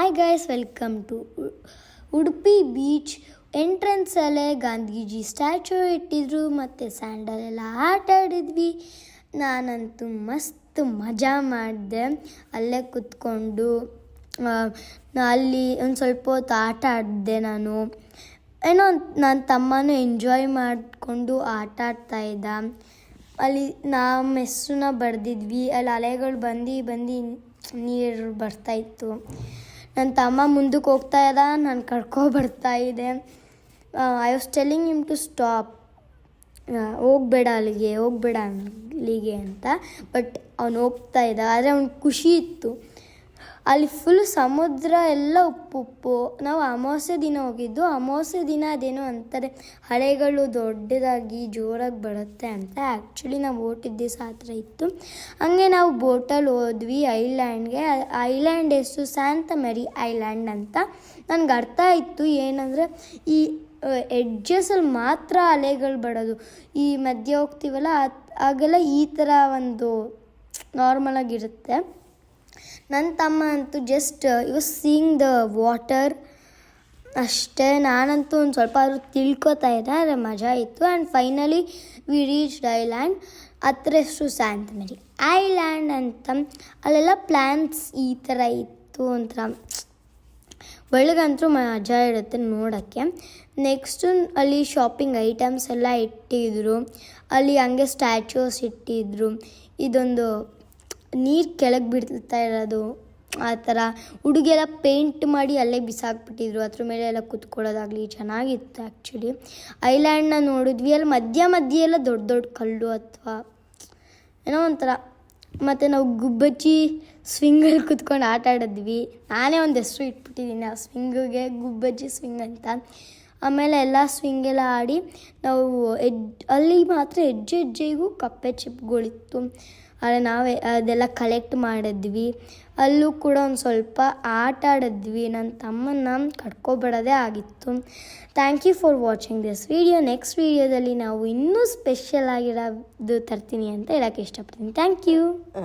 Hi guys, welcome to Udupi beach. ಎಂಟ್ರೆನ್ಸಲ್ಲೇ Gandhiji statue ಇಟ್ಟಿದ್ರು ಮತ್ತು ಸ್ಯಾಂಡಲೆಲ್ಲ ಆಟ ಆಡಿದ್ವಿ. ನಾನಂತೂ ಮಸ್ತ್ ಮಜಾ ಮಾಡಿದೆ. ಅಲ್ಲೇ ಕೂತ್ಕೊಂಡು ಅಲ್ಲಿ ಒಂದು ಸ್ವಲ್ಪ ಹೊತ್ತು ಆಟ ಆಡಿದೆ. ಏನೋ ನನ್ನ ತಮ್ಮನೂ ಎಂಜಾಯ್ ಮಾಡಿಕೊಂಡು ಆಟ ಆಡ್ತಾಯಿದ್ದ. ಅಲ್ಲಿ ನಮ್ಮ ಹೆಸ್ರನ್ನ ಬರೆದಿದ್ವಿ. ಅಲ್ಲಿ ಅಲೆಗಳು ಬಂದು ನೀರು ಬರ್ತಾಯಿತ್ತು. ನನ್ನ ತಮ್ಮ ಮುಂದಕ್ಕೆ ಹೋಗ್ತಾ ಇದ್ದ, ನಾನು ಬರ್ತಾಯಿದ್ದೆ. I was telling him to stop, ಹೋಗಬೇಡ ಅಲ್ಲಿಗೆ ಅಂತ. ಬಟ್ ಅವನು ಹೋಗ್ತಾ ಇದ್ದ. ಆದರೆ ಅವ್ನಿಗೆ ಖುಷಿ ಇತ್ತು. ಅಲ್ಲಿ ಫುಲ್ ಸಮುದ್ರ ಎಲ್ಲ ಉಪ್ಪು. ನಾವು ಅಮಾವಾಸ್ಯೆ ದಿನ ಹೋಗಿದ್ದು. ಅಮಾವಾಸ್ಯೆ ದಿನ ಅದೇನೋ ಅಂತಾರೆ, ಅಲೆಗಳು ದೊಡ್ಡದಾಗಿ ಜೋರಾಗಿ ಬರುತ್ತೆ ಅಂತ. ಆ್ಯಕ್ಚುಲಿ ನಾವು ಓಟಿದ್ದ ದಿವಸ ಆ ಥರ ಇತ್ತು. ಹಾಗೆ ನಾವು ಬೋಟಲ್ಲಿ ಹೋದ್ವಿ ಐಲ್ಯಾಂಡ್ಗೆ. ಐಲ್ಯಾಂಡ್ ಹೆಸರು ಸ್ಯಾಂತ ಮೇರಿ ಐಲ್ಯಾಂಡ್ ಅಂತ. ನನಗೆ ಅರ್ಥ ಆಯಿತು ಏನಂದರೆ, ಈ ಎಡ್ಜಸಲ್ಲಿ ಮಾತ್ರ ಅಲೆಗಳು ಬರೋದು. ಈ ಮಧ್ಯೆ ಹೋಗ್ತೀವಲ್ಲ ಆಗೆಲ್ಲ ಈ ಥರ ಒಂದು ನಾರ್ಮಲಾಗಿರುತ್ತೆ. ನನ್ನ ತಮ್ಮ ಅಂತೂ just was seeing the water ಅಷ್ಟೇ. ನಾನಂತೂ ಒಂದು ಸ್ವಲ್ಪ ಆದರೂ ತಿಳ್ಕೊತಾ ಇದ್ದೆ. ಆದರೆ ಮಜಾ ಇತ್ತು. And finally we reached island. ಹತ್ರ ಹೆಸರು ಸ್ಯಾಂತ ಮೇರಿ ಐಲ್ಯಾಂಡ್ ಅಂತ. ಅಲ್ಲೆಲ್ಲ ಪ್ಲ್ಯಾನ್ಸ್ ಈ ಥರ ಇತ್ತು. ಒಂಥರ ಒಳಗಂತೂ ಮಜಾ ಇರುತ್ತೆ ನೋಡೋಕ್ಕೆ. ನೆಕ್ಸ್ಟು ಅಲ್ಲಿ ಶಾಪಿಂಗ್ ಐಟಮ್ಸ್ ಎಲ್ಲ ಇಟ್ಟಿದ್ರು. ಅಲ್ಲಿ ಹಂಗೆ ಸ್ಟ್ಯಾಚ್ಯೂಸ್ ಇಟ್ಟಿದ್ರು. ಇದೊಂದು ನೀರು ಕೆಳಗೆ ಬಿಡ್ತಾ ಇರೋದು ಆ ಥರ. ಹುಡುಗೆಲ್ಲ ಪೇಂಟ್ ಮಾಡಿ ಅಲ್ಲೇ ಬಿಸಾಕ್ಬಿಟ್ಟಿದ್ರು. ಅದ್ರ ಮೇಲೆ ಎಲ್ಲ ಕೂತ್ಕೊಳ್ಳೋದಾಗಲಿ ಚೆನ್ನಾಗಿತ್ತು. ಆ್ಯಕ್ಚುಲಿ ಐಲ್ಯಾಂಡ್ನ ನೋಡಿದ್ವಿ. ಅಲ್ಲಿ ಮಧ್ಯ ಎಲ್ಲ ದೊಡ್ಡ ಕಲ್ಲು ಅಥವಾ ಏನೋ ಒಂಥರ. ಮತ್ತು ನಾವು ಗುಬ್ಬಚ್ಚಿ ಸ್ವಿಂಗಲ್ಲಿ ಕೂತ್ಕೊಂಡು ಆಟ ಆಡಿದ್ವಿ. ನಾನೇ ಒಂದು ಹೆಸರು ಇಟ್ಬಿಟ್ಟಿದ್ದೀನಿ ಆ ಸ್ವಿಂಗಿಗೆ, ಗುಬ್ಬಚ್ಚಿ ಸ್ವಿಂಗ್ ಅಂತ. ಆಮೇಲೆ ಎಲ್ಲ ಸ್ವಿಂಗೆಲ್ಲ ಆಡಿ ನಾವು ಅಲ್ಲಿ ಮಾತ್ರ ಹೆಜ್ಜೆಗೂ ಕಪ್ಪೆ ಚಿಪ್ಗಳಿತ್ತು. ಆದರೆ ನಾವೇ ಅದೆಲ್ಲ ಕಲೆಕ್ಟ್ ಮಾಡಿದ್ವಿ. ಅಲ್ಲೂ ಕೂಡ ಒಂದು ಸ್ವಲ್ಪ ಆಟ ಆಡಿದ್ವಿ. ನನ್ನ ತಮ್ಮನ್ನ ಕಟ್ಕೊಬಿಡೋದೇ ಆಗಿತ್ತು. Thank you for watching this video. Next ವಿಡಿಯೋದಲ್ಲಿ ನಾವು ಇನ್ನೂ ಸ್ಪೆಷಲ್ ಆಗಿರೋದು ತರ್ತೀನಿ ಅಂತ ಹೇಳೋಕ್ಕೆ ಇಷ್ಟಪಡ್ತೀನಿ. Thank you.